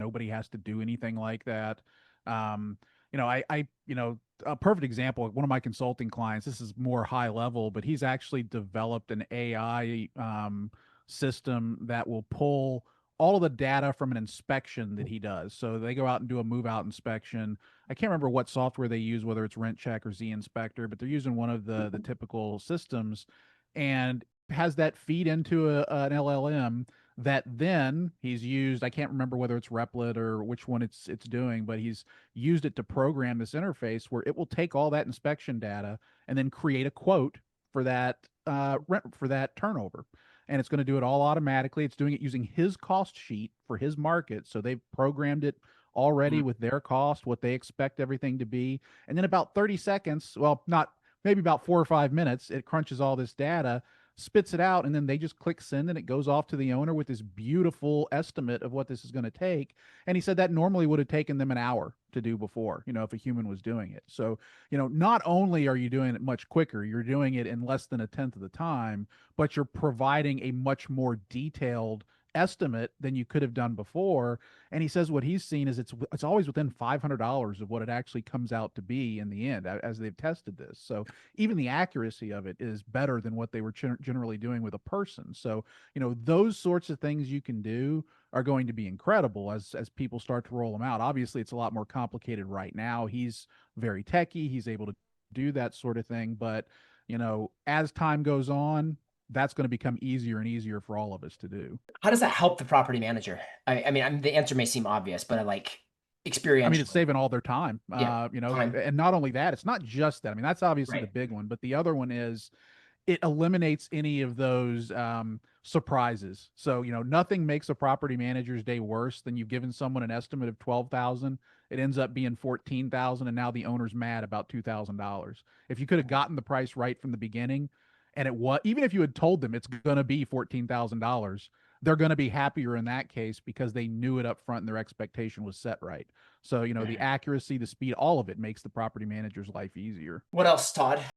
nobody has to do anything like that. Um, a perfect example, one of my consulting clients, this is more high level, but he's actually developed an AI system that will pull all of the data from an inspection that he does. So they go out and do a move out inspection. I can't remember what software they use, whether it's Rent Check or Z Inspector, but they're using one of the typical systems, and has that feed into an LLM that then he's used. I can't remember whether it's Replit or which one it's doing, but he's used it to program this interface where it will take all that inspection data and then create a quote for that rent for that turnover. And it's going to do it all automatically. It's doing it using his cost sheet for his market. So they've programmed it already Mhm. with their cost, what they expect everything to be. And then about 30 seconds, well, not maybe about 4 or 5 minutes, it crunches all this data, spits it out, and then they just click send and it goes off to the owner with this beautiful estimate of what this is going to take. And he said that normally would have taken them an hour to do before, if a human was doing it. So, not only are you doing it much quicker, you're doing it in less than a tenth of the time, but you're providing a much more detailed estimate than you could have done before. And he says what he's seen is it's always within $500 of what it actually comes out to be in the end as they've tested this. So even the accuracy of it is better than what they were generally doing with a person. So, those sorts of things you can do are going to be incredible as people start to roll them out. Obviously, it's a lot more complicated right now. He's very techy. He's able to do that sort of thing, but as time goes on, that's going to become easier and easier for all of us to do. How does that help the property manager? I mean, the answer may seem obvious, but like I mean, it's experientially. saving all their time. Yeah, time. And not only that, it's not just that. I mean, that's obviously the Right. big one, but the other one is it eliminates any of those surprises. So, nothing makes a property manager's day worse than you've given someone an estimate of 12,000. It ends up being 14,000, and now the owner's mad about $2,000. If you could have gotten the price right from the beginning, and it was, even if you had told them it's going to be $14,000, they're going to be happier in that case because they knew it up front and their expectation was set right. So, the Mhm. accuracy, the speed, all of it makes the property manager's life easier. What else, Todd?